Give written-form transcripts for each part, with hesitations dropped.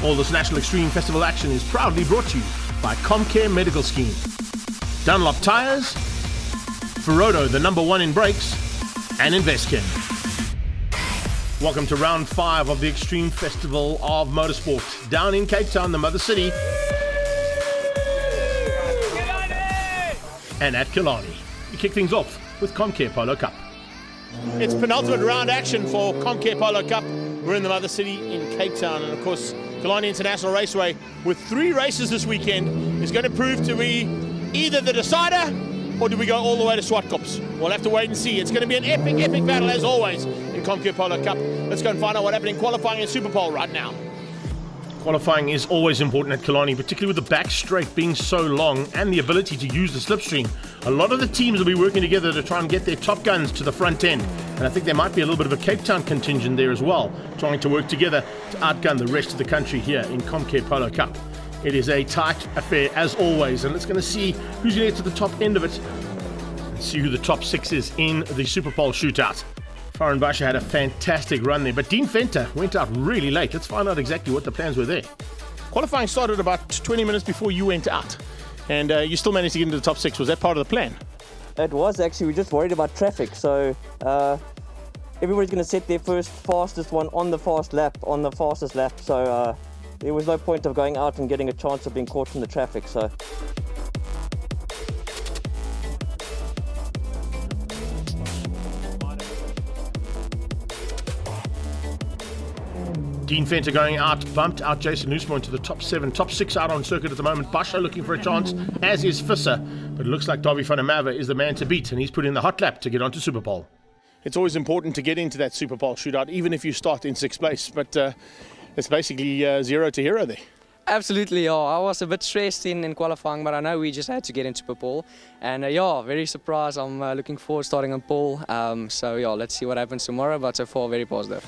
All this National Extreme Festival action is proudly brought to you by Comcare Medical Scheme, Dunlop Tires, Ferodo, the #1 in brakes, and Investchem. Welcome to round 5 of the Extreme Festival of Motorsport down in Cape Town, the mother city, and at Killarney. We kick things off with Comcare Polo Cup. It's penultimate round action for Comcare Polo Cup. We're in the mother city in Cape Town, and of course Killarney International Raceway, with 3 races this weekend, is going to prove to be either the decider or do we go all the way to Swartkops? We'll have to wait and see. It's going to be an epic battle as always in Comcare Polo Cup. Let's go and find out what happened in qualifying in Super Pole right now. Qualifying is always important at Killarney, particularly with the back straight being so long and the ability to use the slipstream. A lot of the teams will be working together to try and get their top guns to the front end. And I think there might be a little bit of a Cape Town contingent there as well, trying to work together to outgun the rest of the country here in Comcare Polo Cup. It is a tight affair as always, and it's going to see who's going to get to the top end of it and see who the top 6 is in the Super Pole shootout. Farhan Basha had a fantastic run there, but Dean Venter went out really late. Let's find out exactly what the plans were there. Qualifying started about 20 minutes before you went out, and you still managed to get into the top 6. Was that part of the plan? It was actually. We're just worried about traffic, so everybody's going to set their first fastest one on the fastest lap, so there was no point of going out and getting a chance of being caught in the traffic. So Dean Venter going out, bumped out Jason Loosemore into the top 7, top 6 out on circuit at the moment. Basha looking for a chance, as is Visser, but it looks like Davy van der Merwe is the man to beat, and he's put in the hot lap to get onto Super Pole. It's always important to get into that Super Pole shootout, even if you start in 6th place, but it's basically 0 to hero there. Absolutely, yeah. I was a bit stressed in qualifying, but I know we just had to get into Super Pole. And very surprised. I'm looking forward to starting on pole. So let's see what happens tomorrow, but so far very positive.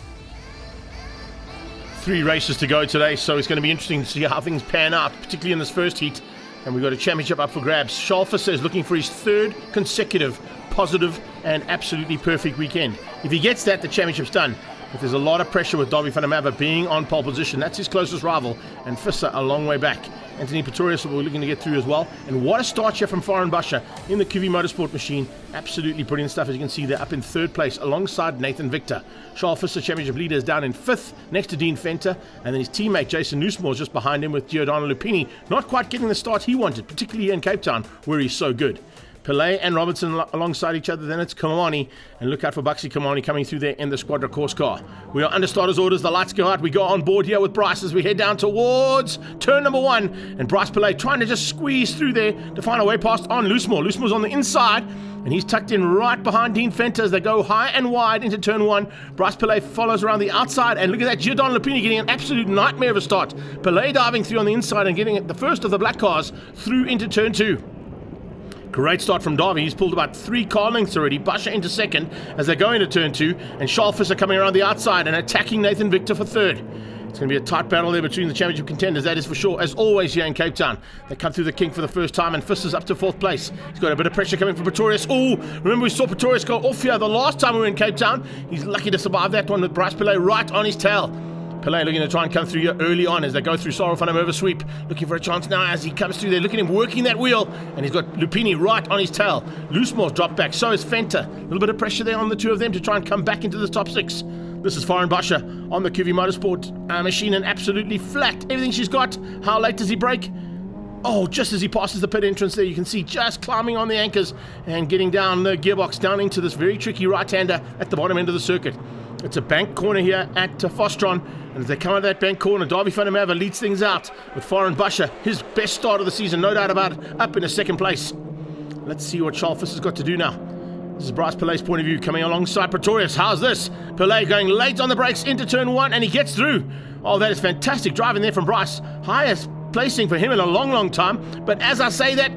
3 races to go today, so it's going to be interesting to see how things pan out, particularly in this first heat. And we've got a championship up for grabs. Charles Visser is looking for his 3rd consecutive positive and absolutely perfect weekend. If he gets that, the championship's done. But there's a lot of pressure with Davy van der Merwe being on pole position. That's his closest rival, and Visser a long way back. Anthony Pretorius will be looking to get through as well. And what a start here from Farhan Basha in the QV Motorsport machine. Absolutely brilliant stuff. As you can see, they're up in 3rd place alongside Nathan Victor. Charles Visser, championship leader, is down in 5th next to Dean Venter. And then his teammate Jason Loosemore is just behind him with Giordano Lupini. Not quite getting the start he wanted, particularly here in Cape Town, where he's so good. Pillay and Robertson alongside each other. Then it's Kamani, and look out for Buxy Kamani coming through there in the Squadra course car. We are under starters orders. The lights go out. We go on board here with Bryce as we head down towards turn number 1, and Bryce Pillay trying to just squeeze through there to find a way past on Loosemore. Loosemore's on the inside, and he's tucked in right behind Dean Venter as they go high and wide into turn 1. Bryce Pillay follows around the outside, and look at that, Giordano Lupini getting an absolute nightmare of a start. Pillay diving through on the inside and getting the first of the black cars through into turn 2. Great start from Davy. He's pulled about 3 car lengths already. Basha into 2nd as they go into turn 2. And Charles Visser coming around the outside and attacking Nathan Victor for 3rd. It's going to be a tight battle there between the championship contenders, that is for sure, as always here in Cape Town. They come through the kink for the first time, and Visser's up to 4th place. He's got a bit of pressure coming from Pretorius. Oh, remember we saw Pretorius go off here the last time we were in Cape Town. He's lucky to survive that one with Bryce Pillay right on his tail. Pillay looking to try and come through here early on as they go through Sorrow van der Merwe sweep. Looking for a chance now as he comes through there. Look at him working that wheel. And he's got Lupini right on his tail. Loosemore's dropped back. So is Venter. A little bit of pressure there on the 2 of them to try and come back into the top 6. This is Farhan Basha on the QV Motorsport machine, and absolutely flat. Everything she's got. How late does he break? Oh, just as he passes the pit entrance there, you can see just climbing on the anchors and getting down the gearbox down into this very tricky right-hander at the bottom end of the circuit. It's a bank corner here at Fostron, and as they come out of that bank corner, Davy van der Merwe leads things out with Farhan Basha, his best start of the season, no doubt about it, up in a 2nd place. Let's see what Charles Visser's got to do now. This is Bryce Pillay's point of view coming alongside Pretorius. How's this? Pillay going late on the brakes into turn 1, and he gets through. Oh, that is fantastic driving there from Bryce. Highest placing for him in a long time. But as I say that,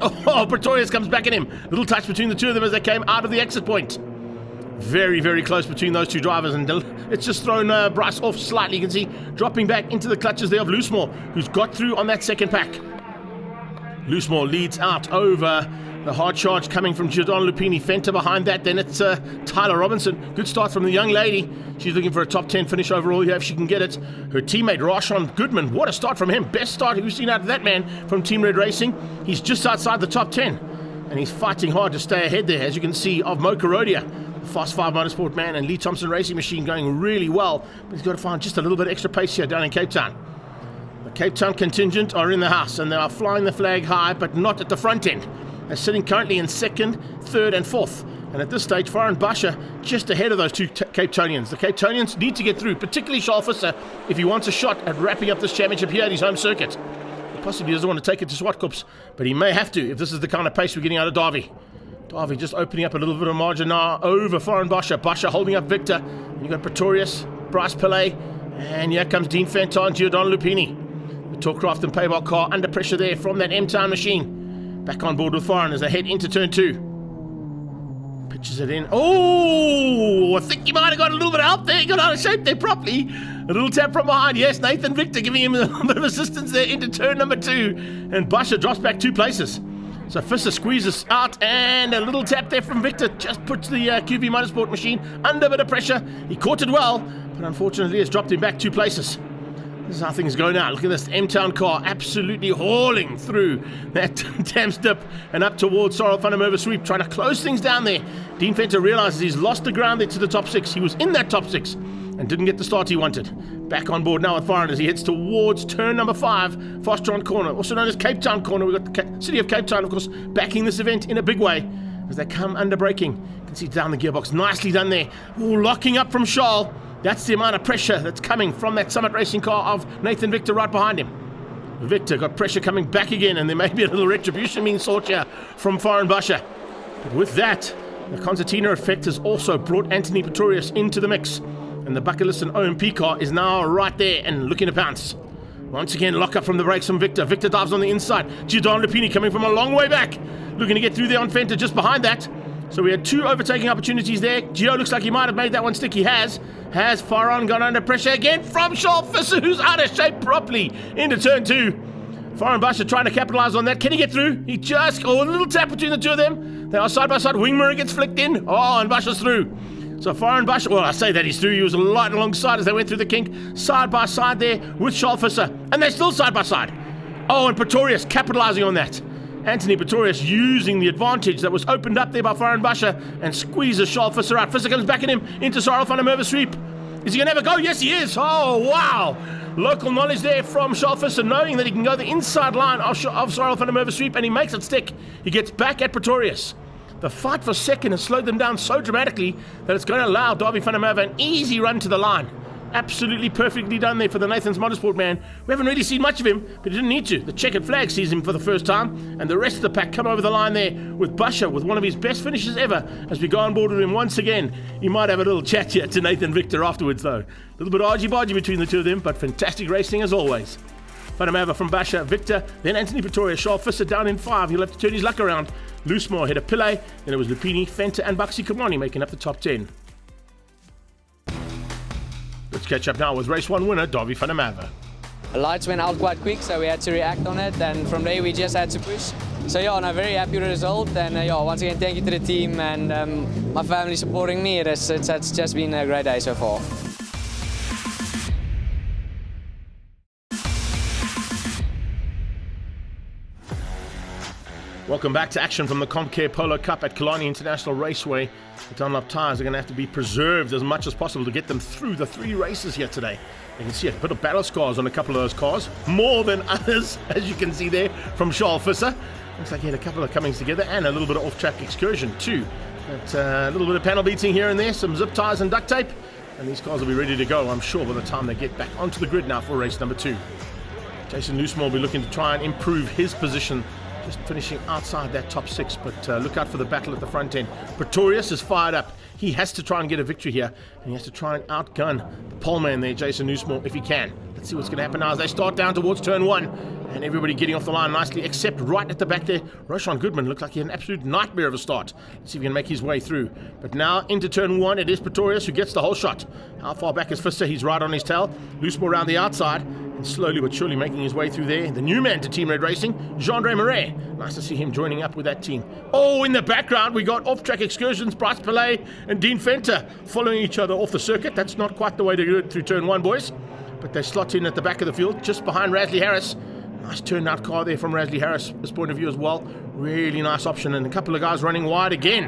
Pretorius comes back at him. Little touch between the 2 of them as they came out of the exit point. Very close between those 2 drivers, and it's just thrown Bryce off slightly. You can see dropping back into the clutches there of Loosemore, who's got through on that 2nd pack. Loosemore leads out over The hard charge coming from Giordano Lupini. Fenta behind that. Then it's Tyler Robinson. Good start from the young lady. She's looking for a top 10 finish overall here if she can get it. Her teammate, Rashawn Goodman. What a start from him. Best start we've seen out of that man from Team Red Racing. He's just outside the top 10. And he's fighting hard to stay ahead there, as you can see, of Mo Karodia, the Fast 5 Motorsport man, and Lee Thompson Racing Machine going really well. But he's got to find just a little bit extra pace here down in Cape Town. The Cape Town contingent are in the house, and they are flying the flag high, but not at the front end. They're sitting currently in 2nd, 3rd and 4th. And at this stage, Farhan Basha just ahead of those two Cape Townians. The Cape Townians need to get through, particularly Charles Visser, if he wants a shot at wrapping up this championship here at his home circuit. He possibly doesn't want to take it to Swartkops, but he may have to if this is the kind of pace we're getting out of Davy. Davy just opening up a little bit of margin now over Farhan Basha. Basha holding up Victor. And you've got Pretorius, Bryce Pillay, and here comes Dean Fenton and Giordano Lupini. The Tourcraft and Payback car under pressure there from that M-Town machine. Back on board with Farhan as they head into turn 2. Pitches it in. Oh, I think he might have got a little bit of help there. He got out of shape there properly. A little tap from behind. Yes, Nathan Victor giving him a bit of assistance there into turn number 2. And Basha drops back 2 places. So Fisser squeezes out, and a little tap there from Victor just puts the QV Motorsport machine under a bit of pressure. He caught it well, but unfortunately it's dropped him back 2 places. This is how things go now. Look at this M-Town car absolutely hauling through that Thames dip and up towards Sorrel van der Merwe sweep, trying to close things down there. Dean Fenter realizes he's lost the ground there to the top 6. He was in that top 6 and didn't get the start he wanted. Back on board now with Farhan as he heads towards turn number 5, Fostron Corner, also known as Cape Town Corner. We've got the city of Cape Town, of course, backing this event in a big way as they come under braking. You can see down the gearbox. Nicely done there. Ooh, locking up from Charles. That's the amount of pressure that's coming from that Summit Racing car of Nathan Victor right behind him. Victor got pressure coming back again, and there may be a little retribution being sought here from Farhan Basha. But with that, the concertina effect has also brought Anthony Pretorius into the mix. And the Bucklelist and OMP car is now right there and looking to pounce. Once again, lock up from the brakes from Victor. Victor dives on the inside. Giordano Lupini coming from a long way back. Looking to get through there on Fenter just behind that. So we had 2 overtaking opportunities there. Gio looks like he might have made that one stick. He has. Has Farhan gone under pressure again from Charles Visser, who's out of shape properly into turn 2. Farhan Basha trying to capitalize on that. Can he get through? He just, a little tap between the two of them. They are side by side. Wing mirror gets flicked in. Oh, and Basha's through. So Farhan Basha, well, I say that he's through. He was right alongside as they went through the kink. Side by side there with Charles Visser. And they're still side by side. Oh, and Pretorius capitalizing on that. Anthony Pretorius using the advantage that was opened up there by Farhan Basha and squeezes Charles Visser out. Visser comes back at him into Sorrel van der Merwe sweep. Is he going to have a go? Yes, he is. Oh, wow. Local knowledge there from Charles Visser, knowing that he can go the inside line of Sorrel van der Merwe sweep, and he makes it stick. He gets back at Pretorius. The fight for second has slowed them down so dramatically that it's going to allow Davy van der Merwe an easy run to the line. Absolutely perfectly done there for the Nathan's Motorsport man. We haven't really seen much of him, but he didn't need to. The checkered flag sees him for the first time, and the rest of the pack come over the line there with Basha with one of his best finishes ever as we go on board with him once again. He might have a little chat here to Nathan Victor afterwards, though. A little bit of argy-bargy between the two of them, but fantastic racing as always. Van der Merwe from Basha, Victor, then Anthony Pretorius. Charles Visser down in 5. He'll have to turn his luck around. Loosemore ahead of Pillay, then it was Lupini, Fenter, and Baxi Kamani making up the top 10. Let's catch up now with race 1 winner, Davy van der Merwe. The lights went out quite quick, so we had to react on it, and from there we just had to push. So yeah, I'm very happy with the result, and yeah, once again thank you to the team and my family supporting me. It's just been a great day so far. Welcome back to action from the Comcare Polo Cup at Killarney International Raceway. The Dunlop tyres are going to have to be preserved as much as possible to get them through the 3 races here today. You can see a bit of battle scars on a couple of those cars, more than others, as you can see there from Charles Visser. Looks like he had a couple of comings together and a little bit of off-track excursion too. But a little bit of panel beating here and there, some zip ties and duct tape, and these cars will be ready to go, I'm sure, by the time they get back onto the grid now for race number 2. Jason Loosemore will be looking to try and improve his position, just finishing outside that top 6, but look out for the battle at the front end. Pretorius is fired up. He has to try and get a victory here, and he has to try and outgun the pole man there, Jason Loosemore, if he can. Let's see what's going to happen now as they start down towards turn 1, and everybody getting off the line nicely, except right at the back there. Roshan Goodman looked like he had an absolute nightmare of a start. Let's see if he can make his way through. But now into turn 1, it is Pretorius who gets the whole shot. How far back is Fisser? He's right on his tail. Loosemore around the outside. And slowly but surely making his way through there. The new man to Team Red Racing, Jean-Andre Marais. Nice to see him joining up with that team. Oh, in the background, we got off-track excursions, Bryce Pillay and Dean Fenter following each other off the circuit. That's not quite the way to do it through turn 1, boys. But they slot in at the back of the field, just behind Rasley Harris. Nice turnout car there from Rasley Harris, this point of view as well. Really nice option, and a couple of guys running wide again.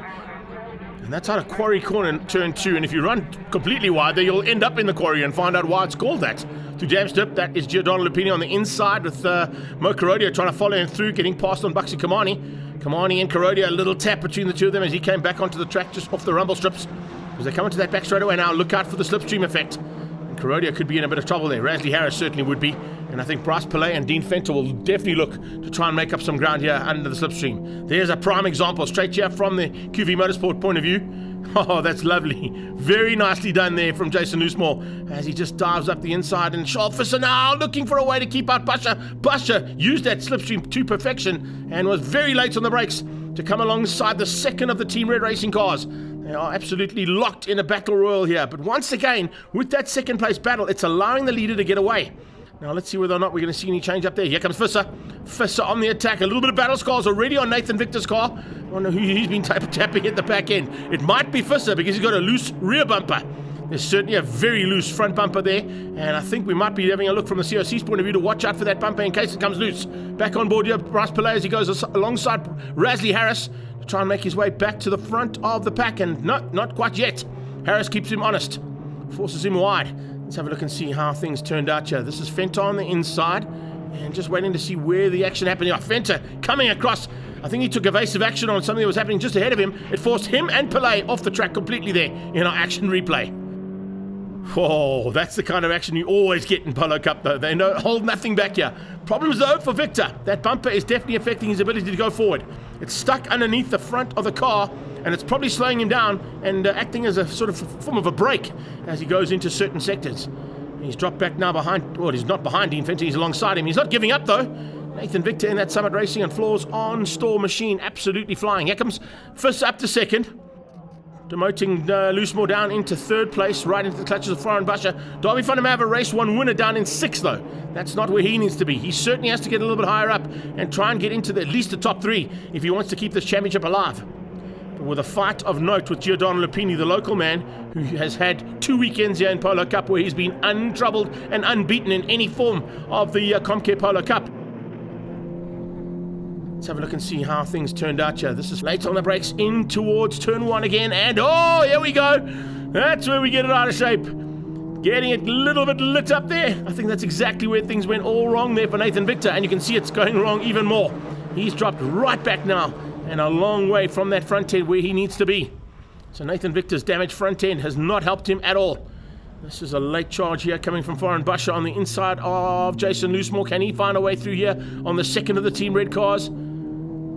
And that's out of Quarry Corner in turn 2, and if you run completely wide there, you'll end up in the quarry and find out why it's called that. To Damstip, that is Giordano Lupini on the inside with Mo Carodia trying to follow him through, getting past on Buxy Kamani. Kamani and Carodia, a little tap between the two of them as he came back onto the track just off the rumble strips. As they come into that back straight away now, look out for the slipstream effect. And Carodia could be in a bit of trouble there. Rasley Harris certainly would be. And I think Bryce Pillay and Dean Fenter will definitely look to try and make up some ground here under the slipstream. There's a prime example straight here from the QV Motorsport point of view. Oh, that's lovely. Very nicely done there from Jason Loosemore as he just dives up the inside. And Charles Visser now looking for a way to keep out Basher. Basher used that slipstream to perfection and was very late on the brakes to come alongside the second of the Team Red Racing cars. They are absolutely locked in a battle royal here. But once again, with that second place battle, it's allowing the leader to get away. Now let's see whether or not we're going to see any change up there. Here comes Visser. Visser on the attack. A little bit of battle scars already on Nathan Victor's car. I wonder who he's been tapping at the back end. It might be Visser because he's got a loose rear bumper. There's certainly a very loose front bumper there. And I think we might be having a look from the COC's point of view to watch out for that bumper in case it comes loose. Back on board here, Bryce Pillay as he goes alongside Rasley Harris to try and make his way back to the front of the pack. And no, not quite yet. Harris keeps him honest. Forces him wide. Let's have a look and see how things turned out here. This is Fenter on the inside and just waiting to see where the action happened. Oh, Fenter coming across. I think he took evasive action on something that was happening just ahead of him. It forced him and Pillay off the track completely there in our action replay. Oh, that's the kind of action you always get in Polo Cup though. They hold nothing back here. Problems though for Victor. That bumper is definitely affecting his ability to go forward. It's stuck underneath the front of the car and it's probably slowing him down and acting as a sort of form of a brake as he goes into certain sectors. He's dropped back now behind, well, he's not behind Dean Fenter, he's alongside him. He's not giving up though. Nathan Victor in that Summit Racing and Floors on store machine, absolutely flying. Here comes Fist up to second, demoting Loosemore down into third place, right into the clutches of Foreign Basher. Darby van der Merwe, a race 1 winner, down in 6th though. That's not where he needs to be. He certainly has to get a little bit higher up and try and get into at least the top 3 if he wants to keep this championship alive. With a fight of note with Giordano Lupini, the local man who has had 2 weekends here in Polo Cup where he's been untroubled and unbeaten in any form of the Comcare Polo Cup. Let's have a look and see how things turned out here. This is late on the brakes in towards turn 1 again, and oh, here we go. That's where we get it out of shape. Getting it a little bit lit up there. I think that's exactly where things went all wrong there for Nathan Victor, and you can see it's going wrong even more. He's dropped right back now and a long way from that front end where he needs to be. So Nathan Victor's damaged front end has not helped him at all. This is a late charge here coming from Foreign Basher on the inside of Jason Loosemore. Can he find a way through here on the second of the Team Red cars?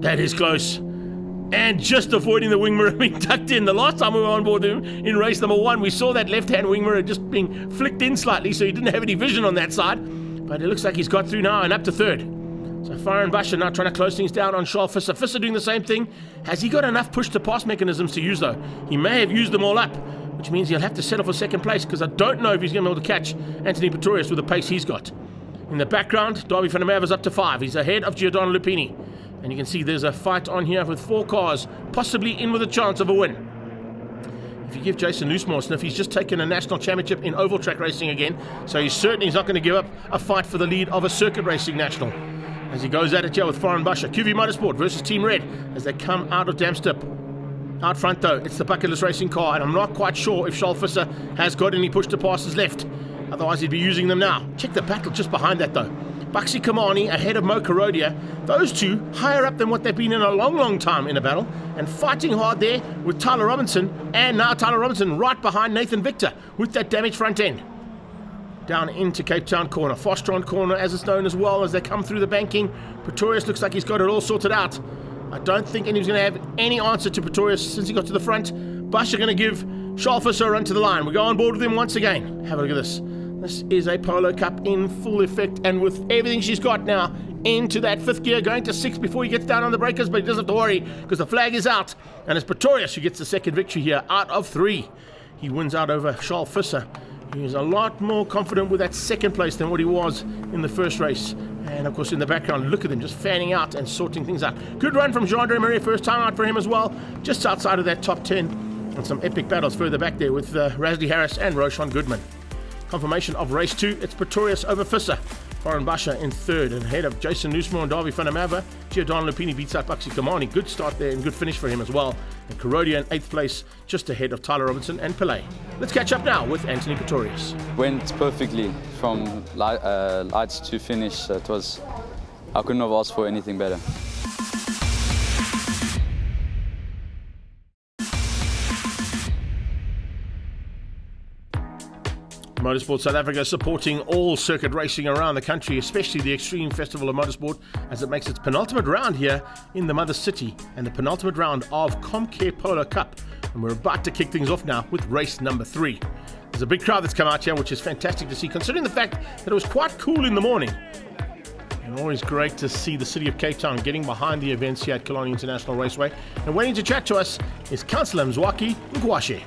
That is close. And just avoiding the wing mirror being tucked in. The last time we were on board him in race number 1, we saw that left-hand wing mirror just being flicked in slightly, so he didn't have any vision on that side. But it looks like he's got through now and up to third. So Foreign Basher now trying to close things down on Charles Visser. Visser doing the same thing. Has he got enough push-to-pass mechanisms to use, though? He may have used them all up, which means he'll have to settle for second place, because I don't know if he's going to be able to catch Anthony Pretorius with the pace he's got. In the background, Darby van der Merwe is up to 5. He's ahead of Giordano Lupini. And you can see there's a fight on here with 4 cars, possibly in with a chance of a win. If you give Jason Loosemore a sniff, he's just taken a national championship in oval track racing again, so he's certainly not going to give up a fight for the lead of a circuit racing national. As he goes at it here with Foreign Basher. QV Motorsport versus Team Red as they come out of Damstip. Out front though, it's the bucketless racing car, and I'm not quite sure if Charles Visser has got any push-to-passes left. Otherwise he'd be using them now. Check the battle just behind that though. Buxy Kamani ahead of Mo Carodia. Those two higher up than what they've been in a long time in a battle, and fighting hard there with Tyler Robinson, and now Tyler Robinson right behind Nathan Victor with that damaged front end. Down into Cape Town corner, Fostron corner as it's known as well, as they come through the banking. Pretorius looks like he's got it all sorted out. I don't think anyone's going to have any answer to Pretorius since he got to the front. Bush are going to give Charles Visser a run to the line. We go on board with him once again. Have a look at this. This is a Polo Cup in full effect, and with everything she's got now into that 5th gear, going to 6th before he gets down on the breakers, but he doesn't have to worry because the flag is out, and it's Pretorius who gets the second victory here out of 3. He wins out over Charles Visser, He's a lot more confident with that second place than what he was in the first race. And of course in the background, look at them just fanning out and sorting things out. Good run from Jean-Andre Marais, first time out for him as well, just outside of that top 10. And some epic battles further back there with Rasley Harris and Roshan Goodman. Confirmation of race 2, it's Pretorius over Visser. Warren Basha in third, and ahead of Jason Nussmore and Davy van der Merwe. Giordano Lupini beats out Baxi Kamani. Good start there and good finish for him as well. And Kurodia in 8th place, just ahead of Tyler Robinson and Pele. Let's catch up now with Anthony Pretorius. Went perfectly from lights to finish. I couldn't have asked for anything better. Motorsport South Africa supporting all circuit racing around the country, especially the Extreme Festival of Motorsport, as it makes its penultimate round here in the Mother City and the penultimate round of Comcare Polo Cup. And we're about to kick things off now with race number 3. There's a big crowd that's come out here, which is fantastic to see, considering the fact that it was quite cool in the morning. And always great to see the city of Cape Town getting behind the events here at Killarney International Raceway. And waiting to chat to us is Councillor Mzwaki Ngwashe.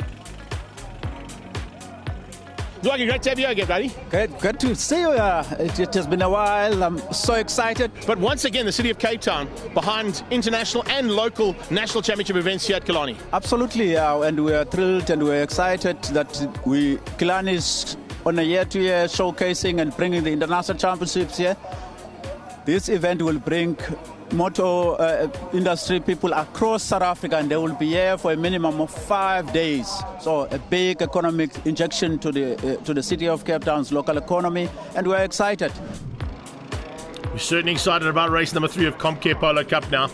Zwaki, great to have you again, buddy. Good to see you. It has been a while. I'm so excited. But once again, the city of Cape Town behind international and local national championship events here at Killarney. Absolutely, and we are thrilled and we're excited that Killarney is on a year-to-year showcasing and bringing the international championships here. This event will bring motor industry people across South Africa, and they will be here for a minimum of 5 days. So a big economic injection to the city of Cape Town's local economy, and we're excited. We're certainly excited about race number 3 of Comcare Polo Cup now.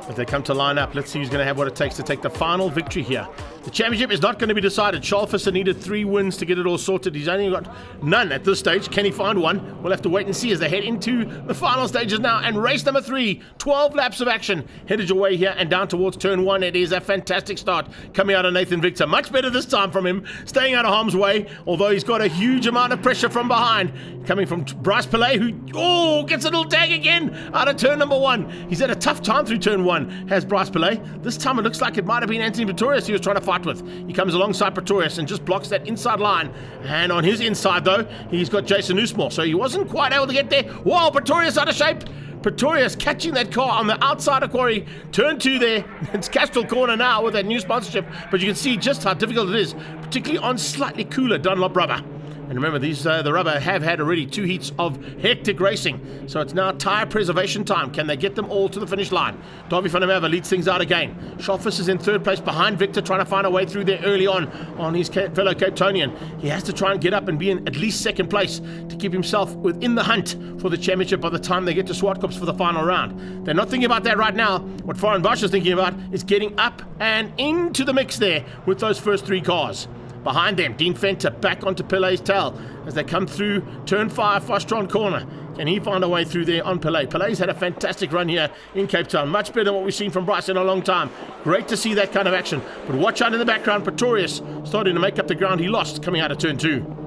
As they come to line up, let's see who's going to have what it takes to take the final victory here. The championship is not going to be decided. Schalfisser needed 3 wins to get it all sorted. He's only got none at this stage. Can he find one? We'll have to wait and see as they head into the final stages now. And race number 3, 12 laps of action headed your way here and down towards turn 1. It is a fantastic start coming out of Nathan Victor. Much better this time from him, staying out of harm's way, although he's got a huge amount of pressure from behind. Coming from Bryce Pillay, who gets a little tag again out of turn number 1. He's had a tough time through turn 1, has Bryce Pillay. This time it looks like it might have been Anthony Pretorius he was trying to fight with. He comes alongside Pretorius and just blocks that inside line. And on his inside, though, he's got Jason Nussmore, so he wasn't quite able to get there. Whoa, Pretorius out of shape. Pretorius catching that car on the outside of quarry. Turn 2 there. It's Castrol Corner now with that new sponsorship, but you can see just how difficult it is, particularly on slightly cooler Dunlop rubber. And remember, the rubber have had already 2 heats of hectic racing. So it's now tyre preservation time. Can they get them all to the finish line? Davy van der Merwe leads things out again. Schalfis is in 3rd place behind Victor, trying to find a way through there early on his fellow Cape Townian. He has to try and get up and be in at least 2nd place to keep himself within the hunt for the championship by the time they get to Swartkops for the final round. They're not thinking about that right now. What Warren Bosch is thinking about is getting up and into the mix there with those first 3 cars. Behind them, Dean Fenter back onto Pillay's tail as they come through turn 5, Fostron Corner. Can he find a way through there on Pillay? Pillay's had a fantastic run here in Cape Town. Much better than what we've seen from Bryce in a long time. Great to see that kind of action. But watch out in the background, Pretorius starting to make up the ground he lost coming out of turn 2.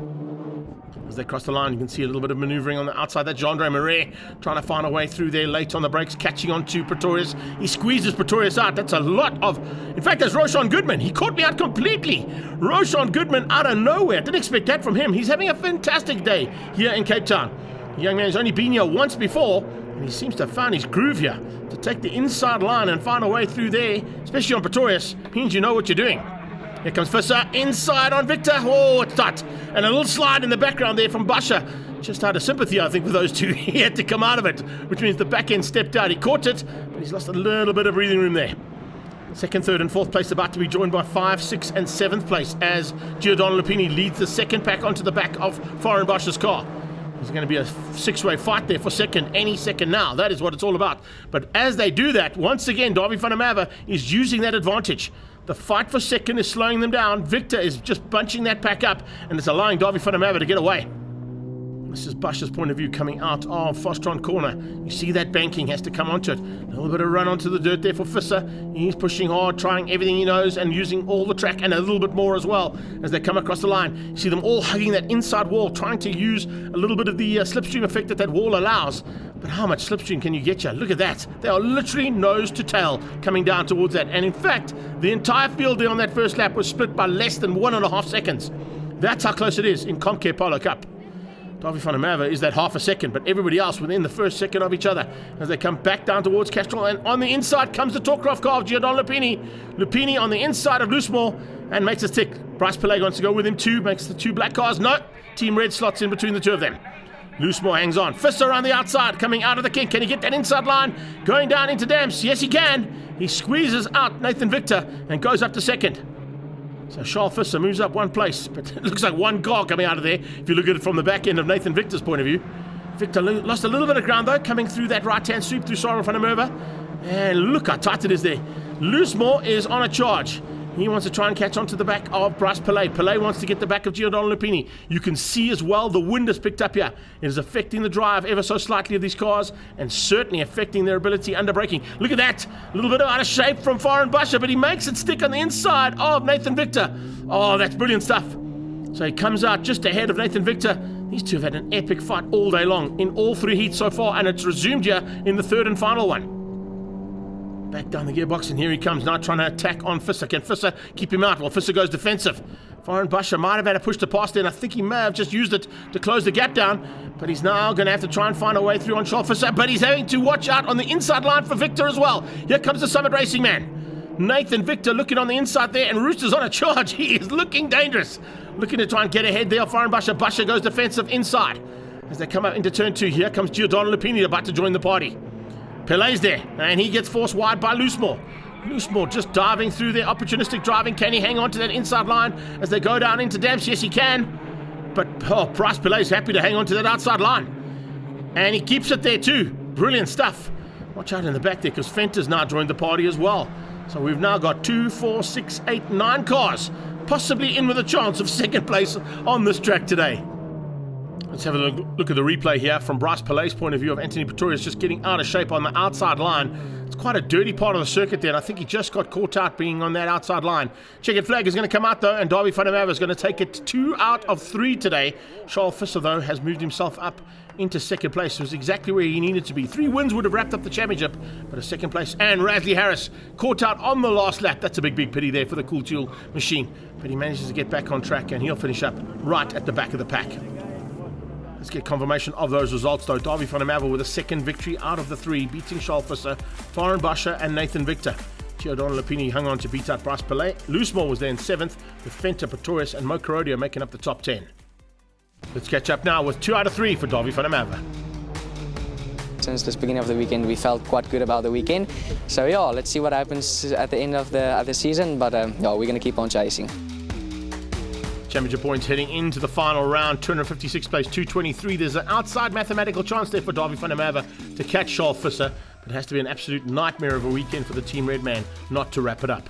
As they cross the line, you can see a little bit of maneuvering on the outside. That's Jean-Andre Marais trying to find a way through there late on the brakes, catching on to Pretorius. He squeezes Pretorius out. That's a lot of... In fact, there's Roshan Goodman. He caught me out completely. Roshan Goodman out of nowhere. Didn't expect that from him. He's having a fantastic day here in Cape Town. The young man's only been here once before, and he seems to have found his groove here. To take the inside line and find a way through there, especially on Pretorius, means you know what you're doing. Here comes Visser, inside on Victor. Oh, it's tight. And a little slide in the background there from Basha. Just out of sympathy, I think, with those two. He had to come out of it, which means the back end stepped out. He caught it, but he's lost a little bit of breathing room there. 2nd, 3rd and 4th place about to be joined by 5, 6 and 7th place as Giordano Lupini leads the 2nd pack onto the back of Warren Bosch's car. There's going to be a 6-way fight there for 2nd, any second now. That is what it's all about. But as they do that, once again, Davy van der Merwe is using that advantage. The fight for 2nd is slowing them down. Victor is just bunching that pack up, and it's allowing Davy van der Merwe to get away. This is Basha's point of view coming out of Fostron Corner. You see that banking has to come onto it. A little bit of run onto the dirt there for Visser. He's pushing hard, trying everything he knows and using all the track and a little bit more as well as they come across the line. You see them all hugging that inside wall, trying to use a little bit of the slipstream effect that wall allows. But how much slipstream can you get you? Look at that. They are literally nose to tail coming down towards that. And in fact, the entire field there on that first lap was split by less than 1.5 seconds. That's how close it is in Comcare Polo Cup. Davy van der Merwe is that half a second, but everybody else within the first second of each other as they come back down towards Castrol. And on the inside comes the Talkcraft car of Giordano Lupini. Lupini on the inside of Loosemore and makes us tick. Bryce Pillay wants to go with him too, makes the two black cars. No, Team Red slots in between the two of them. Loosemore hangs on. Fisser on the outside, coming out of the kink. Can he get that inside line? Going down into Dams. Yes, he can. He squeezes out Nathan Victor and goes up to second. So Charles Fisser moves up one place, but it looks like one car coming out of there if you look at it from the back end of Nathan Victor's point of view. Victor lost a little bit of ground though, coming through that right-hand sweep through Cyril van der Merwe. And look how tight it is there. Loosemore is on a charge. He wants to try and catch onto the back of Bryce Pillay. Pillay wants to get the back of Giordano Lupini. You can see as well the wind has picked up here. It is affecting the drive ever so slightly of these cars and certainly affecting their ability under braking. Look at that. A little bit out of shape from Foreign Busher, but he makes it stick on the inside of Nathan Victor. Oh, that's brilliant stuff. So he comes out just ahead of Nathan Victor. These two have had an epic fight all day long in all three heats so far, and it's resumed here in the third and final one. Back down the gearbox, and here he comes, now trying to attack on Fisser. Can Fisser keep him out? Well, Fisser goes defensive. Foreign Busher might have had a push to pass there, and I think he may have just used it to close the gap down, but he's now going to have to try and find a way through on Charles Fisser, but he's having to watch out on the inside line for Victor as well. Here comes the Summit Racing man. Nathan Victor looking on the inside there, and Rooster's on a charge. He is looking dangerous. Looking to try and get ahead there. Foreign Busher. Busher goes defensive inside. As they come up into turn 2, here comes Giordano Lupini about to join the party. Pillay's there, and he gets forced wide by Loosemore. Loosemore just diving through there, opportunistic driving. Can he hang on to that inside line as they go down into Dams? Yes, he can. But Bryce Pillay's happy to hang on to that outside line. And he keeps it there too. Brilliant stuff. Watch out in the back there, because Fenter's now joined the party as well. So we've now got 2, 4, 6, 8, 9 cars possibly in with a chance of second place on this track today. Let's have a look at the replay here from Bryce Pillay's point of view of Anthony Pretorius just getting out of shape on the outside line. It's quite a dirty part of the circuit there, and I think he just got caught out being on that outside line. Checkered flag is going to come out though, and Davy van der Merwe is going to take it 2 out of 3 today. Charles Fisser though has moved himself up into second place. It was exactly where he needed to be. 3 wins would have wrapped up the championship, but a second place. And Rasley Harris caught out on the last lap. That's a big pity there for the Cool Tool machine, but he manages to get back on track, and he'll finish up right at the back of the pack. Let's get confirmation of those results though. Davy van der Merwe with a second victory out of the 3, beating Charles Fisser, Foreign Busher and Nathan Victor. Giordano Lupini hung on to beat out Bryce Pillay. Loosemore was there in 7th, with Fenter, Pretorius and Mo Carodio making up the top 10. Let's catch up now with 2 out of 3 for Davy van der Merwe. Since the beginning of the weekend, we felt quite good about the weekend. So yeah, let's see what happens at the end of the season, but yeah, we're going to keep on chasing. Championship points heading into the final round, 256 place, 223. There's an outside mathematical chance there for Davy van der Merwe to catch Charles Fisser, but it has to be an absolute nightmare of a weekend for the Team Red man not to wrap it up.